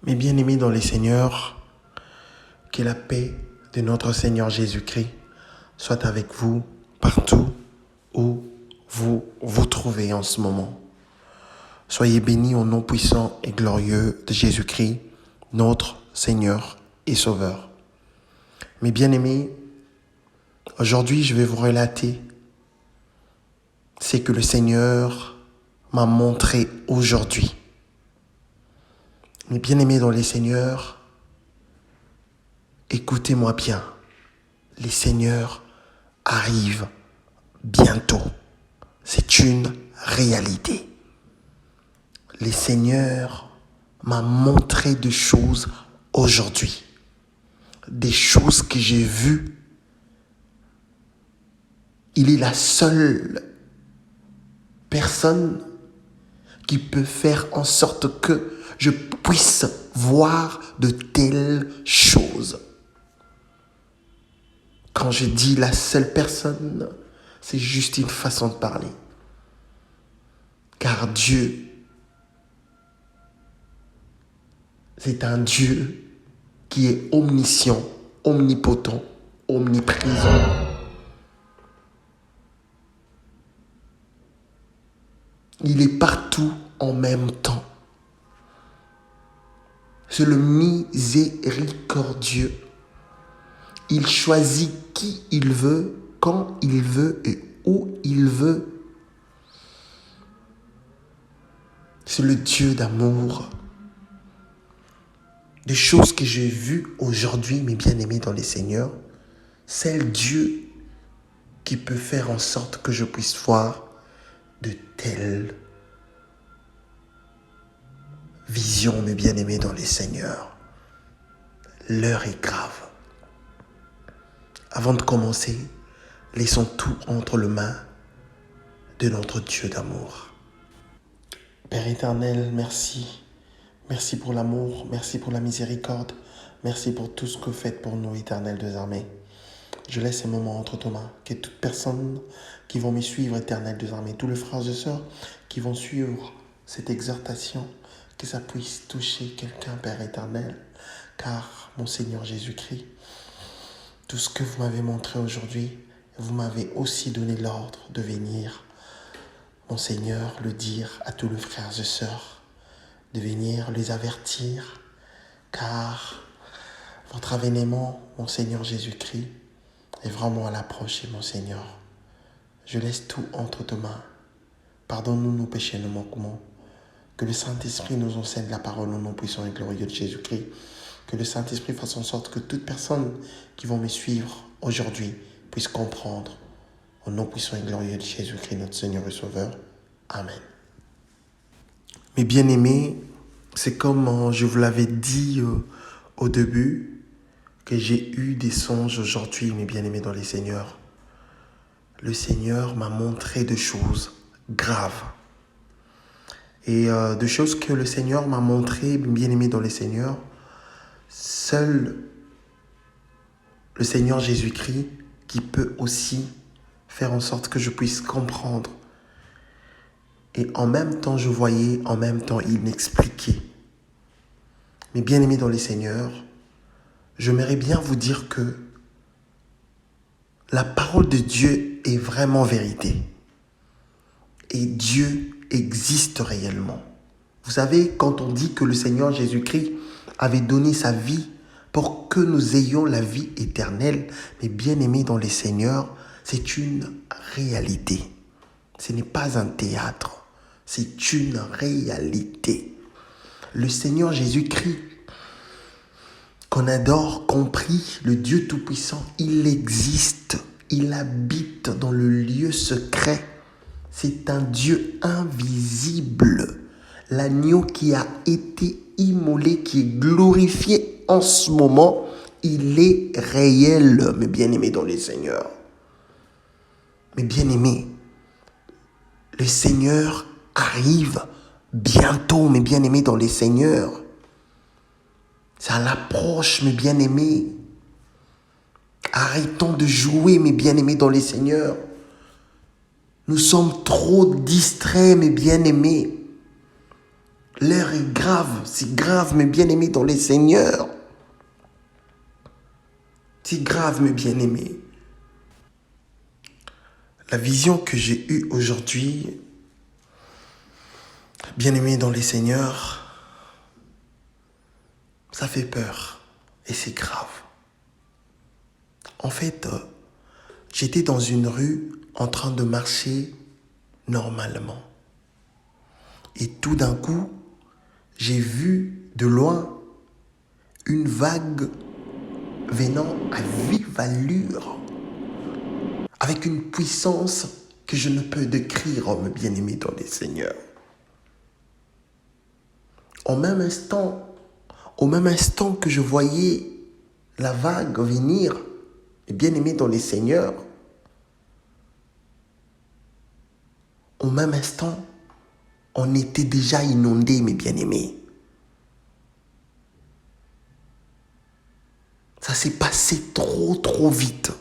Mes bien-aimés dans les Seigneurs, que la paix de notre Seigneur Jésus-Christ soit avec vous partout où vous vous trouvez en ce moment. Soyez bénis au nom puissant et glorieux de Jésus-Christ, notre Seigneur et Sauveur. Mes bien-aimés, aujourd'hui je vais vous relater ce que le Seigneur m'a montré aujourd'hui. Mes bien-aimés dans les Seigneurs, écoutez-moi bien. Les Seigneurs arrivent bientôt. C'est une réalité. Les Seigneurs m'a montré des choses aujourd'hui. Des choses que j'ai vues. Il est la seule personne qui peut faire en sorte que je puisse voir de telles choses. Quand je dis la seule personne, c'est juste une façon de parler. Car Dieu, c'est un Dieu qui est omniscient, omnipotent, omniprésent. Il est partout en même temps. C'est le miséricordieux. Il choisit qui il veut, quand il veut et où il veut. C'est le Dieu d'amour. Des choses que j'ai vues aujourd'hui, mes bien-aimés dans les Seigneurs, c'est le Dieu qui peut faire en sorte que je puisse voir de telles visions, mes bien-aimés dans les Seigneurs. L'heure est grave. Avant de commencer, laissons tout entre les mains de notre Dieu d'amour. Père éternel, merci. Merci pour l'amour, merci pour la miséricorde, merci pour tout ce que vous faites pour nous, éternel des armées. Je laisse ces moments entre tes mains, que toute personne qui vont me suivre, éternel des armées, tous les frères et sœurs qui vont suivre cette exhortation, que ça puisse toucher quelqu'un, Père éternel, car mon Seigneur Jésus-Christ, tout ce que vous m'avez montré aujourd'hui, vous m'avez aussi donné l'ordre de venir, mon Seigneur, le dire à tous les frères et sœurs, de venir les avertir, car votre avènement, mon Seigneur Jésus-Christ, est vraiment à l'approche, mon Seigneur. Je laisse tout entre tes mains. Pardonne-nous nos péchés, nos manquements. Que le Saint-Esprit nous enseigne la parole au nom puissant et glorieux de Jésus-Christ. Que le Saint-Esprit fasse en sorte que toute personne qui va me suivre aujourd'hui puisse comprendre. Au nom puissant et glorieux de Jésus-Christ, notre Seigneur et Sauveur. Amen. Mes bien-aimés, c'est comme je vous l'avais dit au début, que j'ai eu des songes aujourd'hui, mes bien-aimés dans les Seigneurs. Le Seigneur m'a montré des choses graves. Et des choses que le Seigneur m'a montré, bien-aimés dans les Seigneurs, seul le Seigneur Jésus-Christ qui peut aussi faire en sorte que je puisse comprendre. Et en même temps, je voyais, en même temps, il m'expliquait. Mes bien-aimés dans les Seigneurs, j'aimerais bien vous dire que la parole de Dieu est vraiment vérité. Et Dieu existe réellement. Vous savez, quand on dit que le Seigneur Jésus-Christ avait donné sa vie pour que nous ayons la vie éternelle, mes bien-aimés dans les Seigneurs, c'est une réalité. Ce n'est pas un théâtre. C'est une réalité. Le Seigneur Jésus-Christ, qu'on adore, compris, le Dieu Tout-Puissant, il existe. Il habite dans le lieu secret. C'est un Dieu invisible. L'agneau qui a été immolé, qui est glorifié en ce moment, il est réel, mes bien-aimés dans les Seigneurs. Mes bien-aimés, le Seigneur arrive bientôt, mes bien-aimés dans les Seigneurs. C'est à l'approche, mes bien-aimés. Arrêtons de jouer, mes bien-aimés dans les Seigneurs. Nous sommes trop distraits, mes bien-aimés. L'heure est grave, c'est grave, mes bien-aimés dans les seigneurs. C'est grave, mes bien-aimés. La vision que j'ai eue aujourd'hui, bien-aimés dans les seigneurs, ça fait peur et c'est grave. En fait, j'étais dans une rue en train de marcher normalement. Et tout d'un coup, j'ai vu de loin une vague venant à vive allure, avec une puissance que je ne peux décrire, mes bien-aimés dans les seigneurs. Au même instant que je voyais la vague venir, mes bien-aimés dans les seigneurs, au même instant, on était déjà inondés, mes bien-aimés. Ça s'est passé trop vite.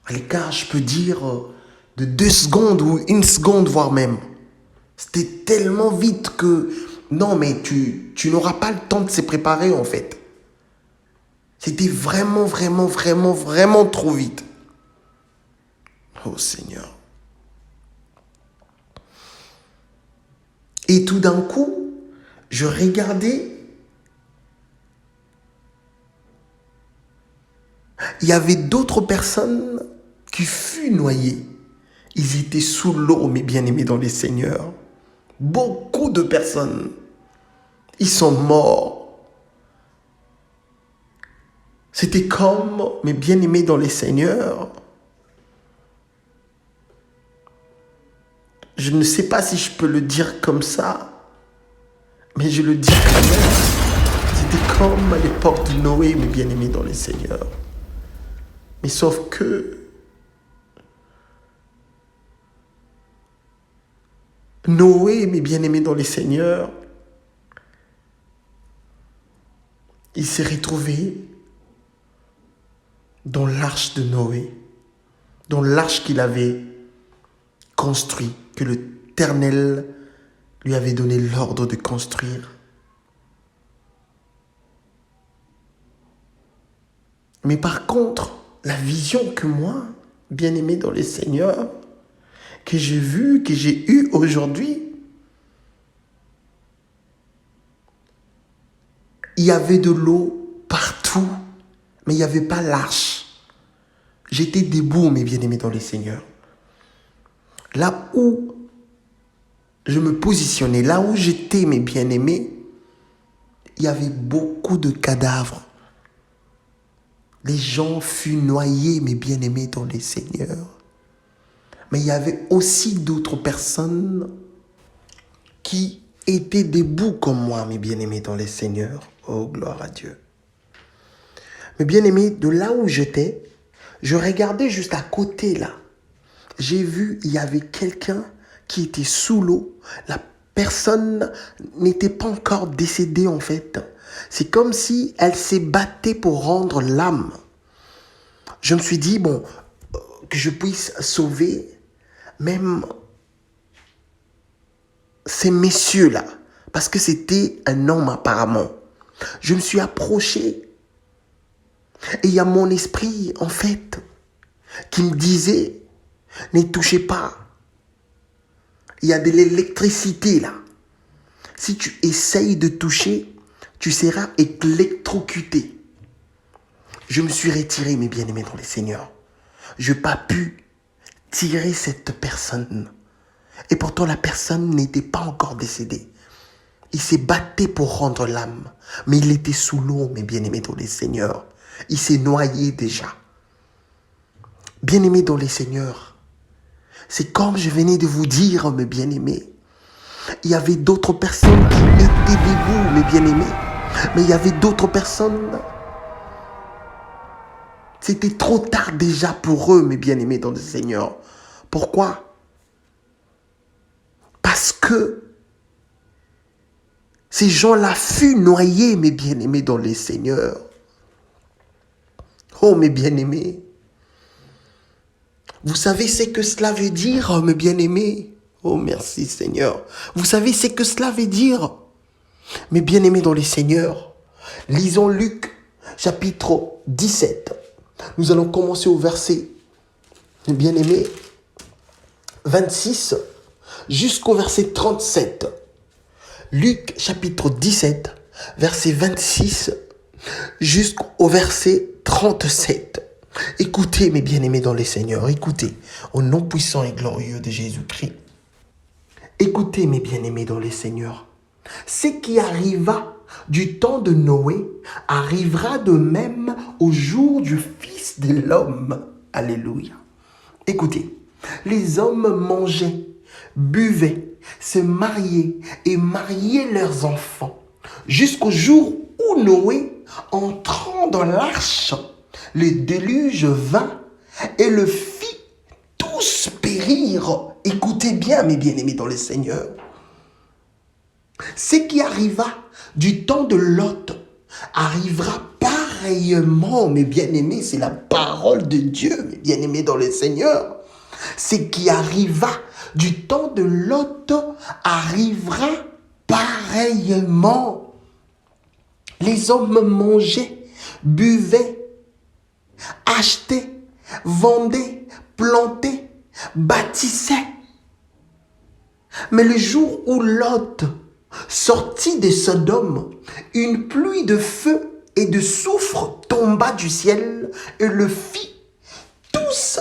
À l'écart, je peux dire de 2 secondes ou 1 seconde, voire même. C'était tellement vite que, non, mais tu n'auras pas le temps de se préparer, en fait. C'était vraiment trop vite. Oh Seigneur. Et tout d'un coup, je regardais. Il y avait d'autres personnes qui furent noyées. Ils étaient sous l'eau, mes bien-aimés dans les seigneurs. Beaucoup de personnes. Ils sont morts. C'était comme, mes bien-aimés dans les seigneurs. Je ne sais pas si je peux le dire comme ça, mais je le dis quand même. C'était comme à l'époque de Noé, mes bien-aimés dans les seigneurs. Mais sauf que Noé, mes bien-aimés dans les seigneurs, il s'est retrouvé dans l'arche de Noé, dans l'arche qu'il avait construit, que l'Éternel lui avait donné l'ordre de construire. Mais par contre, la vision que moi, bien-aimé dans les seigneurs, que j'ai vue, que j'ai eue aujourd'hui, il y avait de l'eau partout, mais il n'y avait pas l'arche. J'étais debout, mes bien-aimés dans les seigneurs. Là où je me positionnais, là où j'étais, mes bien-aimés, il y avait beaucoup de cadavres. Les gens furent noyés, mes bien-aimés dans les seigneurs. Mais il y avait aussi d'autres personnes qui étaient debout comme moi, mes bien-aimés dans les seigneurs. Oh, gloire à Dieu. Mes bien-aimés, de là où j'étais, je regardais juste à côté là. J'ai vu, il y avait quelqu'un qui était sous l'eau. La personne n'était pas encore décédée en fait. C'est comme si elle s'est battue pour rendre l'âme. Je me suis dit, bon, que je puisse sauver même ces messieurs-là. Parce que c'était un homme apparemment. Je me suis approché. Et il y a mon esprit, en fait, qui me disait, ne touchez pas. Il y a de l'électricité là. Si tu essayes de toucher, tu seras électrocuté. Je me suis retiré, mes bien-aimés dans les seigneurs. Je n'ai pas pu tirer cette personne. Et pourtant, la personne n'était pas encore décédée. Il s'est battu pour rendre l'âme. Mais il était sous l'eau, mes bien-aimés dans les seigneurs. Il s'est noyé déjà. Bien-aimés dans les seigneurs, c'est comme je venais de vous dire, mes bien-aimés. Il y avait d'autres personnes qui étaient debout, mes bien-aimés. Mais il y avait d'autres personnes. C'était trop tard déjà pour eux, mes bien-aimés dans le Seigneur. Pourquoi? Parce que ces gens-là furent noyés, mes bien-aimés dans le Seigneur. Oh, mes bien-aimés. Vous savez ce que cela veut dire, mes bien-aimés? Oh, merci Seigneur. Vous savez ce que cela veut dire? Mes bien-aimés dans les Seigneurs, lisons Luc chapitre 17. Nous allons commencer au verset, mes bien-aimés, 26 jusqu'au verset 37. Luc chapitre 17, verset 26 jusqu'au verset 37. Écoutez mes bien-aimés dans les Seigneurs, écoutez, au nom puissant et glorieux de Jésus-Christ. Écoutez mes bien-aimés dans les Seigneurs, ce qui arriva du temps de Noé arrivera de même au jour du Fils de l'homme. Alléluia. Écoutez, les hommes mangeaient, buvaient, se mariaient et mariaient leurs enfants jusqu'au jour où Noé, entrant dans l'arche, le déluge vint et le fit tous périr. Écoutez bien, mes bien-aimés dans le Seigneur. Ce qui arriva du temps de Lot arrivera pareillement, mes bien-aimés. C'est la parole de Dieu, mes bien-aimés dans le Seigneur. Ce qui arriva du temps de Lot arrivera pareillement. Les hommes mangeaient, buvaient, achetaient, vendaient, plantaient, bâtissaient. Mais le jour où Lot sortit de Sodome, une pluie de feu et de soufre tomba du ciel et le fit tous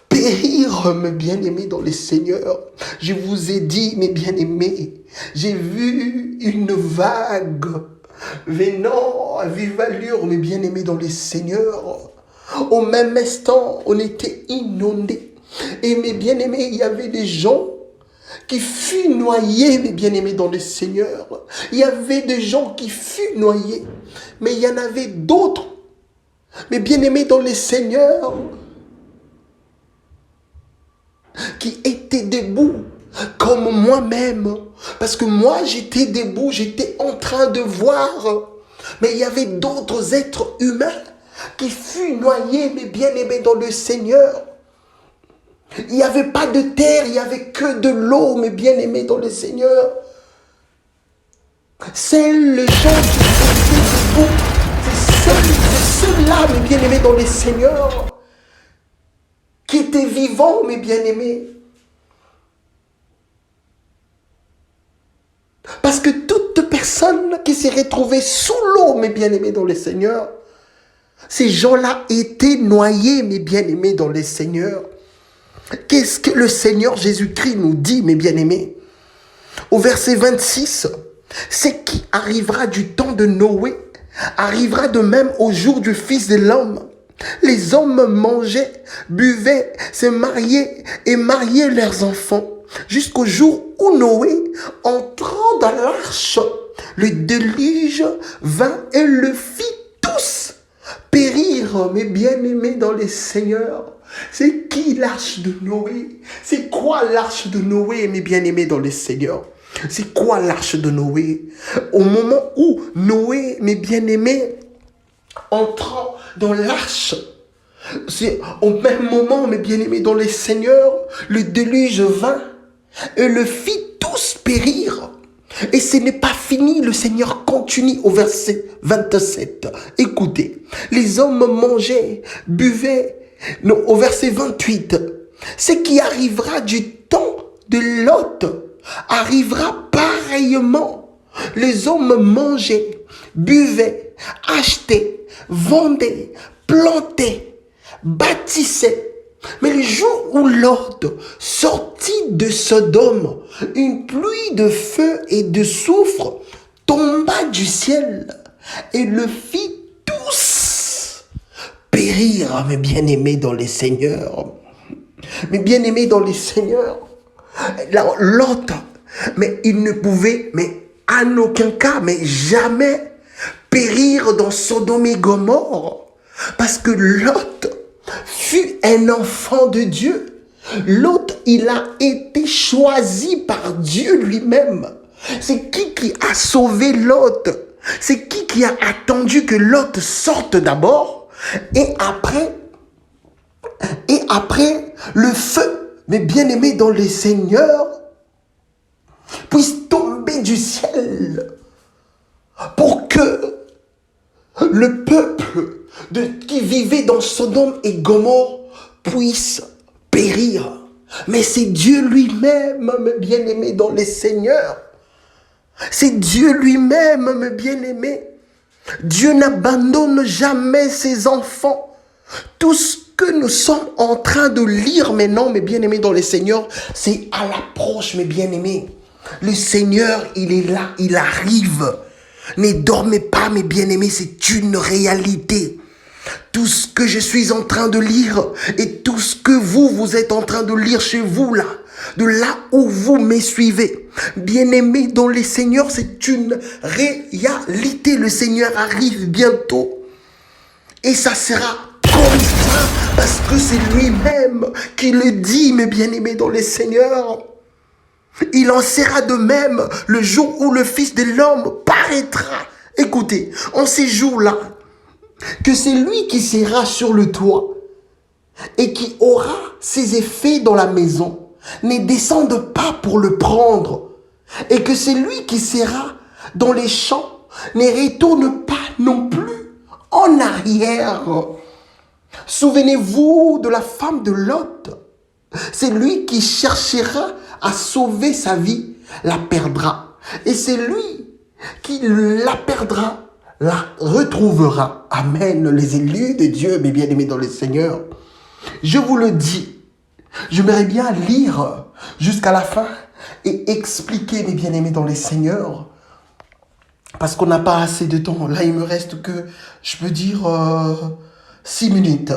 périr, mes bien-aimés dans le Seigneur. Je vous ai dit, mes bien-aimés, j'ai vu une vague venant à vive allure, mes bien-aimés dans le Seigneur. Au même instant, on était inondés. Et mes bien-aimés, il y avait des gens qui furent noyés, mes bien-aimés dans le Seigneur. Il y avait des gens qui furent noyés. Mais il y en avait d'autres, mes bien-aimés dans le Seigneur, qui étaient debout, comme moi-même. Parce que moi, j'étais debout, j'étais en train de voir. Mais il y avait d'autres êtres humains qui furent noyés, mes bien-aimés dans le Seigneur. Il n'y avait pas de terre, il n'y avait que de l'eau, mes bien-aimés dans le Seigneur. C'est les gens qui étaient debout. C'est ceux-là, mes bien-aimés dans le Seigneur, qui étaient vivants, mes bien-aimés. Parce que toute personne qui s'est retrouvée sous l'eau, mes bien-aimés dans le Seigneur, ces gens-là étaient noyés, mes bien-aimés dans le Seigneur. Qu'est-ce que le Seigneur Jésus-Christ nous dit, mes bien-aimés? Au verset 26, ce qui arrivera du temps de Noé arrivera de même au jour du Fils de l'homme. Les hommes mangeaient, buvaient, se mariaient et mariaient leurs enfants jusqu'au jour où Noé, entrant dans l'arche, le déluge vint et le fit tous périr, mes bien-aimés dans le Seigneur. C'est qui l'arche de Noé? C'est quoi l'arche de Noé, mes bien-aimés dans le Seigneur? C'est quoi l'arche de Noé? Au moment où Noé, mes bien-aimés, entrant dans l'arche, c'est au même moment, mes bien-aimés dans le Seigneur, le déluge vint et le fit tous périr. Et ce n'est pas fini, le Seigneur continue au verset 27. Écoutez, les hommes mangeaient, buvaient. Non, au verset 28, ce qui arrivera du temps de Lot arrivera pareillement. Les hommes mangeaient, buvaient, achetaient, vendaient, plantaient, bâtissaient. Mais le jour où Lot sortit de Sodome, une pluie de feu et de soufre tomba du ciel et le fit tous périr, mes bien-aimés dans les Seigneurs. Mes bien-aimés dans les Seigneurs. Lot, mais il ne pouvait, mais en aucun cas, mais jamais périr dans Sodome et Gomorrhe. Parce que Lot fut un enfant de Dieu. Lot, il a été choisi par Dieu lui-même. C'est qui a sauvé Lot? C'est qui a attendu que Lot sorte d'abord? Et après, le feu mes bien-aimés dans les seigneurs, puisse tomber du ciel pour que le peuple qui vivait dans Sodome et Gomorrhe puisse périr. Mais c'est Dieu lui-même, mes bien-aimés dans les seigneurs. C'est Dieu lui-même, mes bien-aimés. Dieu n'abandonne jamais ses enfants. Tout ce que nous sommes en train de lire maintenant, mes bien-aimés dans les seigneurs, c'est à l'approche, mes bien-aimés. Le Seigneur, il est là, il arrive. Ne dormez pas, mes bien-aimés, c'est une réalité. Tout ce que je suis en train de lire et tout ce que vous êtes en train de lire chez vous là, de là où vous me suivez. Bien-aimés dans les seigneurs, c'est une réalité. Le Seigneur arrive bientôt. Et ça sera comme ça, parce que c'est lui-même qui le dit, mes bien-aimés dans les seigneurs. Il en sera de même le jour où le Fils de l'homme paraîtra. Écoutez, en ces jours-là, que c'est lui qui sera sur le toit et qui aura ses effets dans la maison, ne descende pas pour le prendre, et que c'est lui qui sera dans les champs, ne retourne pas non plus en arrière. Souvenez-vous de la femme de Lot. C'est lui qui cherchera à sauver sa vie, la perdra. Et c'est lui qui la perdra, la retrouvera. Amen. Les élus de Dieu, mes bien-aimés dans le Seigneur. Je vous le dis, j'aimerais bien lire jusqu'à la fin et expliquer, mes bien-aimés dans les Seigneurs, parce qu'on n'a pas assez de temps. Là, il me reste que, je peux dire, 6 minutes.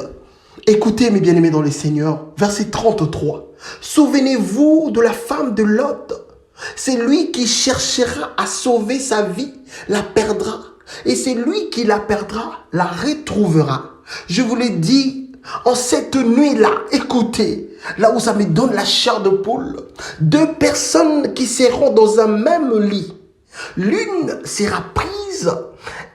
Écoutez, mes bien-aimés dans les Seigneurs, verset 33. Souvenez-vous de la femme de Lot. C'est lui qui cherchera à sauver sa vie, la perdra. Et c'est lui qui la perdra, la retrouvera. Je vous l'ai dit, en cette nuit-là, écoutez, là où ça me donne la chair de poule, 2 personnes qui seront dans un même lit. L'une sera prise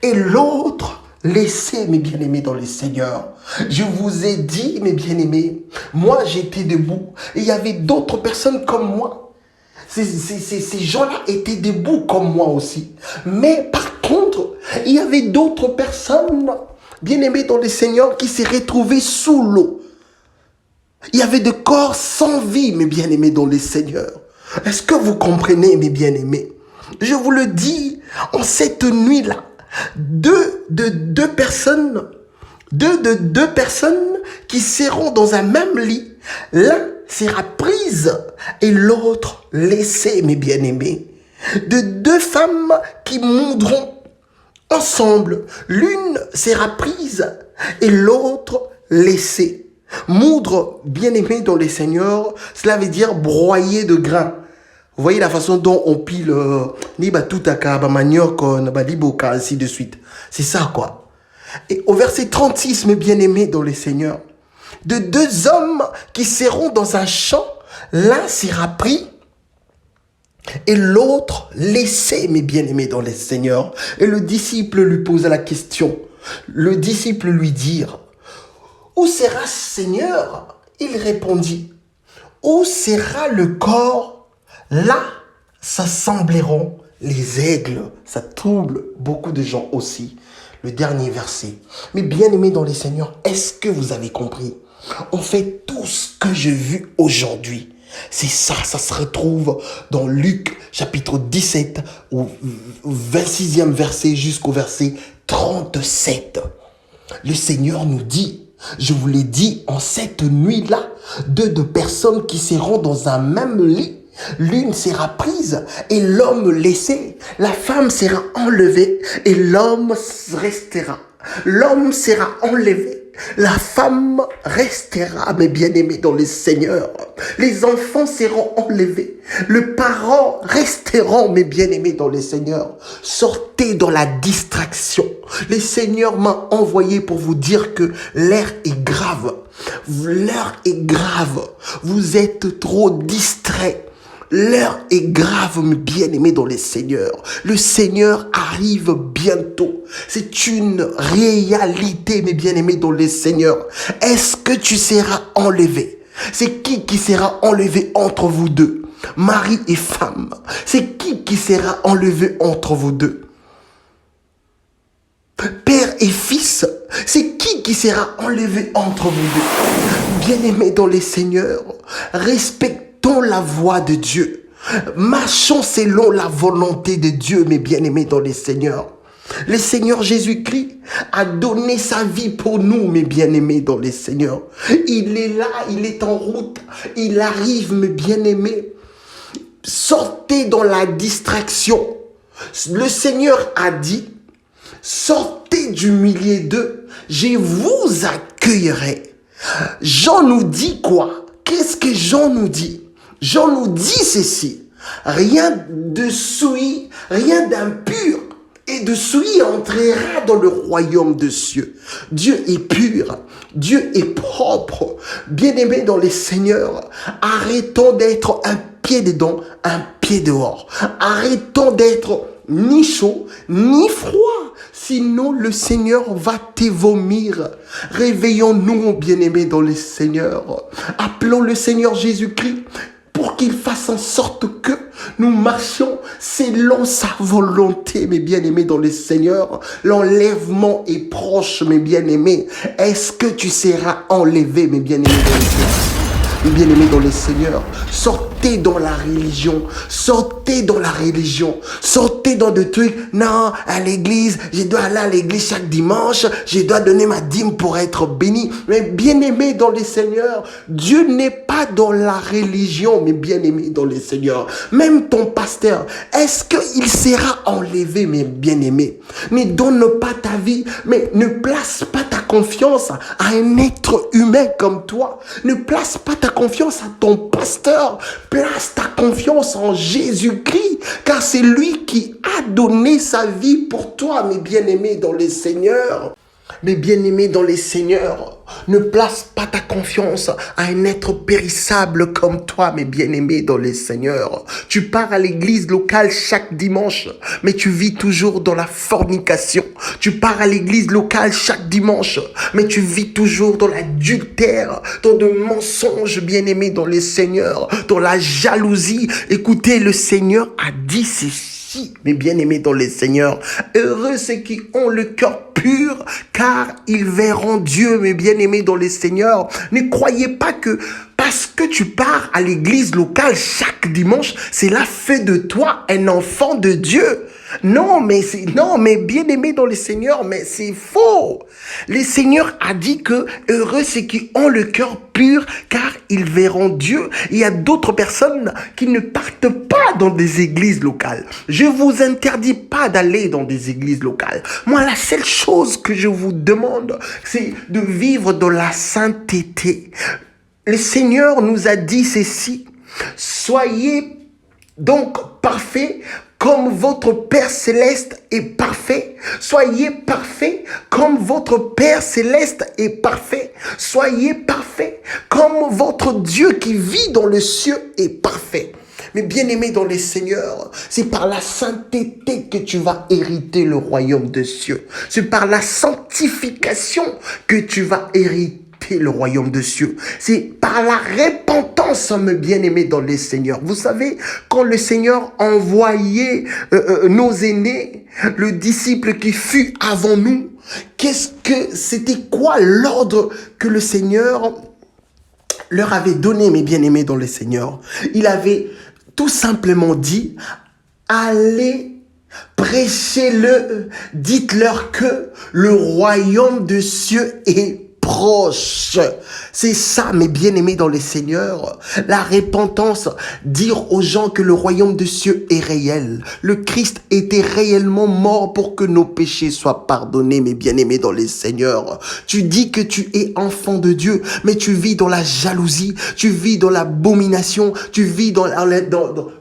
et l'autre laissez, mes bien-aimés dans le Seigneur. Je vous ai dit, mes bien-aimés, moi j'étais debout et il y avait d'autres personnes comme moi. Ces gens-là étaient debout comme moi aussi. Mais par contre, il y avait d'autres personnes, bien-aimés dans le Seigneur, qui s'est retrouvées sous l'eau. Il y avait des corps sans vie, mes bien-aimés dans le Seigneur. Est-ce que vous comprenez, mes bien-aimés? Je vous le dis, en cette nuit-là, deux personnes qui seront dans un même lit. L'un sera prise et l'autre laissée, mes bien-aimés. De 2 femmes qui moudront ensemble. L'une sera prise et l'autre laissée. Moudre, bien-aimé dans les seigneurs, cela veut dire broyer de grains. Vous voyez la façon dont on pile ni batutaka, manioc, baliboka, ainsi de suite. C'est ça, quoi. Et au verset 36, mes bien-aimés dans les seigneurs, de 2 hommes qui seront dans un champ, l'un sera pris et l'autre laissé, mes bien-aimés dans les seigneurs. Et le disciple lui posa la question. Le disciple lui dit, où sera Seigneur? Il répondit, où sera le corps? Là s'assembleront les aigles. Ça trouble beaucoup de gens aussi. Le dernier verset. Mais bien-aimés dans les seigneurs, est-ce que vous avez compris? En fait, tout ce que j'ai vu aujourd'hui, c'est ça, ça se retrouve dans Luc chapitre 17, au 26e verset jusqu'au verset 37. Le Seigneur nous dit, je vous l'ai dit, en cette nuit-là, 2 personnes qui seront dans un même lit, l'une sera prise et l'homme laissé. La femme sera enlevée et l'homme restera. L'homme sera enlevé. La femme restera, mes bien-aimés dans le Seigneur. Les enfants seront enlevés. Les parents resteront, mes bien-aimés dans le Seigneur. Sortez dans la distraction. Le Seigneur m'a envoyé pour vous dire que l'air est grave. L'heure est grave. Vous êtes trop distraits. L'heure est grave, mes bien-aimés dans les seigneurs. Le Seigneur arrive bientôt. C'est une réalité, mes bien-aimés dans les seigneurs. Est-ce que tu seras enlevé? C'est qui sera enlevé entre vous deux? Mari et femme. C'est qui sera enlevé entre vous deux? Père et fils. C'est qui sera enlevé entre vous deux? Bien-aimés dans les seigneurs, respectons la voix de Dieu. Marchons selon la volonté de Dieu, mes bien-aimés dans les seigneurs. Le Seigneur Jésus-Christ a donné sa vie pour nous, mes bien-aimés dans les seigneurs. Il est là, il est en route, il arrive, mes bien-aimés. Sortez dans la distraction. Le Seigneur a dit, sortez du milieu d'eux, je vous accueillerai. Jean nous dit quoi? Qu'est-ce que Jean nous dit? Jean nous dit ceci, rien de souillé, rien d'impur et de souillé entrera dans le royaume de cieux. Dieu est pur, Dieu est propre. Bien-aimés dans les seigneurs, arrêtons d'être un pied dedans, un pied dehors. Arrêtons d'être ni chaud, ni froid. Sinon, le Seigneur va te vomir. Réveillons-nous, bien-aimés dans les seigneurs. Appelons le Seigneur Jésus-Christ pour qu'il fasse en sorte que nous marchions selon sa volonté, mes bien-aimés dans les seigneurs. L'enlèvement est proche, mes bien-aimés. Est-ce que tu seras enlevé, mes bien-aimés dans les seigneurs? Mes bien-aimés dans les seigneurs, sortez dans la religion, sortez dans la religion, sortez dans des trucs. Non, à l'église, je dois aller à l'église chaque dimanche, je dois donner ma dîme pour être béni. Mais bien-aimés dans les seigneurs, Dieu n'est pas dans la religion, mais bien-aimés dans les seigneurs. Même ton pasteur, est-ce qu'il sera enlevé, mes bien-aimés? Ne donne pas ta vie, mais ne place pas ta confiance à un être humain comme toi. Ne place pas ta confiance à ton pasteur. Place ta confiance en Jésus-Christ, car c'est lui qui a donné sa vie pour toi, mes bien-aimés dans les seigneurs. Mes bien-aimés dans les seigneurs, ne place pas ta confiance à un être périssable comme toi, mes bien-aimés dans les seigneurs. Tu pars à l'église locale chaque dimanche, mais tu vis toujours dans la fornication. Tu pars à l'église locale chaque dimanche, mais tu vis toujours dans l'adultère, dans le mensonge, bien-aimés dans les seigneurs, dans la jalousie. Écoutez, le Seigneur a dit ceci, mes bien-aimés dans les seigneurs. Heureux ceux qui ont le cœur pur, car ils verront Dieu, mes bien-aimés dans les seigneurs. Ne croyez pas que parce que tu pars à l'église locale chaque dimanche, cela fait de toi un enfant de Dieu. Non, mais bien-aimés dans les seigneurs, mais c'est faux. Le Seigneur a dit que heureux ceux qui ont le cœur pur, car ils verront Dieu. Il y a d'autres personnes qui ne partent pas dans des églises locales. Je vous interdis pas d'aller dans des églises locales. Moi, la seule chose que je vous demande, c'est de vivre dans la sainteté. Le Seigneur nous a dit ceci, soyez donc parfaits comme votre Père Céleste est parfait. Soyez parfaits comme votre Père Céleste est parfait. Soyez parfaits comme votre Dieu qui vit dans le ciel est parfait. Mais bien-aimés dans les seigneurs, c'est par la sainteté que tu vas hériter le royaume des cieux. C'est par la sanctification que tu vas hériter le royaume des cieux. C'est par la repentance, mes bien-aimés dans les seigneurs. Vous savez, quand le Seigneur envoyait nos aînés, le disciple qui fut avant nous, c'était quoi l'ordre que le Seigneur leur avait donné, mes bien-aimés dans les seigneurs? Il avait tout simplement dit, allez, prêchez-le, dites-leur que le royaume des cieux est proche. C'est ça, mes bien-aimés dans les seigneurs. La repentance, dire aux gens que le royaume des cieux est réel. Le Christ était réellement mort pour que nos péchés soient pardonnés, mes bien-aimés dans les seigneurs. Tu dis que tu es enfant de Dieu, mais tu vis dans la jalousie, tu vis dans l'abomination, tu vis dans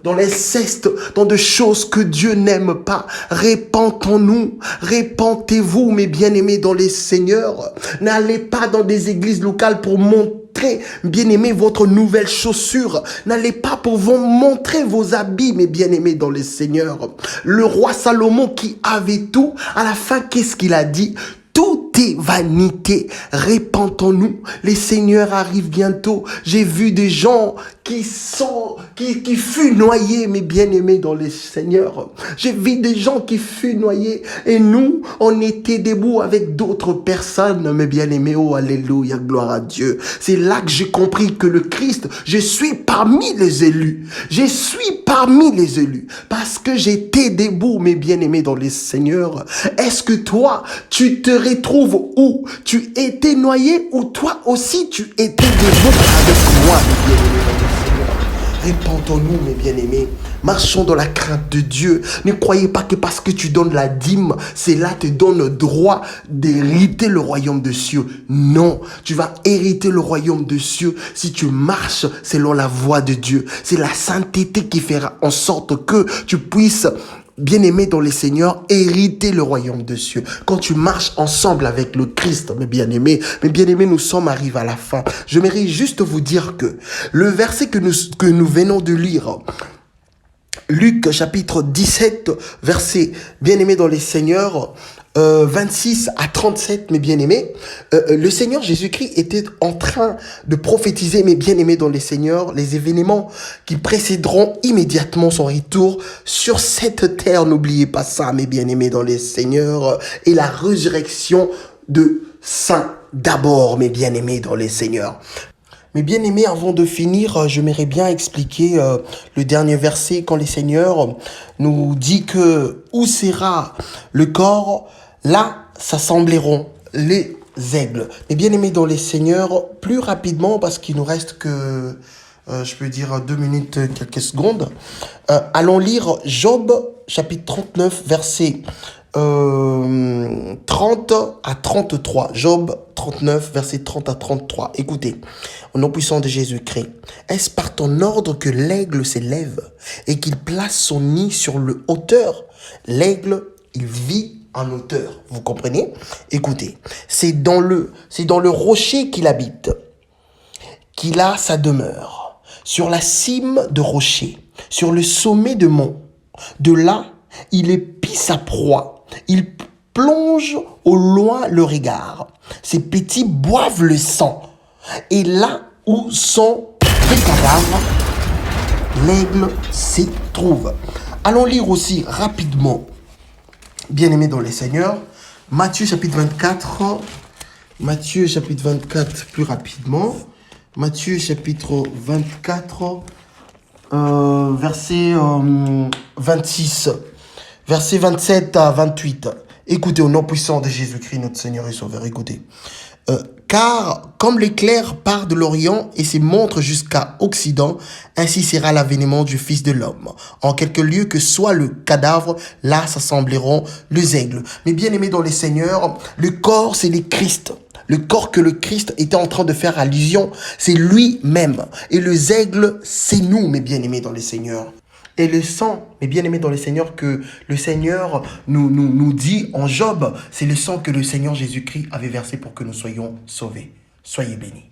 l'inceste, dans des choses que Dieu n'aime pas. Repentons-nous, repentez-vous, mes bien-aimés dans les seigneurs. N'allez pas dans des églises locales pour montrer, bien-aimés, votre nouvelle chaussure. N'allez pas pour vous montrer vos habits, mes bien-aimés dans les seigneurs. Le roi Salomon qui avait tout, à la fin, qu'est-ce qu'il a dit? Tout est vanité. Répentons-nous. Les seigneurs arrivent bientôt. J'ai vu des gens qui furent noyés, mes bien-aimés dans les seigneurs. J'ai vu des gens qui furent noyés et nous, on était debout avec d'autres personnes, mes bien-aimés. Oh, alléluia, gloire à Dieu. C'est là que j'ai compris que le Christ, je suis parmi les élus. Je suis parmi les élus parce que j'étais debout, mes bien-aimés dans les seigneurs. Est-ce que toi, tu te retrouves où? Tu étais noyé ou toi aussi tu étais debout avec moi, mes bien-aimés dans le Seigneur? Répentons-nous, mes bien-aimés. Marchons dans la crainte de Dieu. Ne croyez pas que parce que tu donnes la dîme, cela te donne le droit d'hériter le royaume des cieux. Non, tu vas hériter le royaume des cieux si tu marches selon la voie de Dieu. C'est la sainteté qui fera en sorte que tu puisses, bien-aimé dans les seigneurs, hériter le royaume des cieux. Quand tu marches ensemble avec le Christ, mes bien-aimés, nous sommes arrivés à la fin. Je mérite juste vous dire que le verset que nous venons de lire, Luc chapitre 17, verset, bien-aimés dans les seigneurs, 26 à 37, mes bien-aimés, le Seigneur Jésus-Christ était en train de prophétiser, mes bien-aimés dans les seigneurs, les événements qui précéderont immédiatement son retour sur cette terre. N'oubliez pas ça, mes bien-aimés dans les seigneurs, et la résurrection de saints d'abord, mes bien-aimés dans les seigneurs. Mais bien aimés, avant de finir, j'aimerais bien expliquer le dernier verset quand les seigneurs nous dit que où sera le corps, là s'assembleront les aigles. Mais bien aimés dans les seigneurs, plus rapidement parce qu'il nous reste que, je peux dire 2 minutes, quelques secondes. Allons lire Job chapitre 39, verset 30 à 33. Job 39, verset 30 à 33. Écoutez, au nom puissant de Jésus-Christ, est-ce par ton ordre que l'aigle s'élève et qu'il place son nid sur le hauteur? L'aigle, il vit en hauteur. Vous comprenez? Écoutez, c'est dans le rocher qu'il habite, qu'il a sa demeure, sur la cime de rocher, sur le sommet de mont. De là, il épie sa proie. Il plonge au loin le regard. Ses petits boivent le sang. Et là où sont les cadavres, l'aigle s'y trouve. Allons lire aussi rapidement, bien-aimés dans les seigneurs, Matthieu chapitre 24. Matthieu chapitre 24 plus rapidement. Matthieu chapitre 24, verset 26. Versets 27 à 28. Écoutez, au nom puissant de Jésus-Christ, notre Seigneur et Sauveur, écoutez. Car comme l'éclair part de l'Orient et se montre jusqu'à Occident, ainsi sera l'avènement du Fils de l'homme. En quelque lieu que soit le cadavre, là s'assembleront les aigles. Mais bien aimés dans les seigneurs, le corps, c'est le Christ. Le corps que le Christ était en train de faire allusion, c'est lui-même. Et les aigles, c'est nous, mes bien-aimés dans les seigneurs. Et le sang, mes bien-aimés dans le Seigneur, que le Seigneur nous dit en Job, c'est le sang que le Seigneur Jésus-Christ avait versé pour que nous soyons sauvés. Soyez bénis.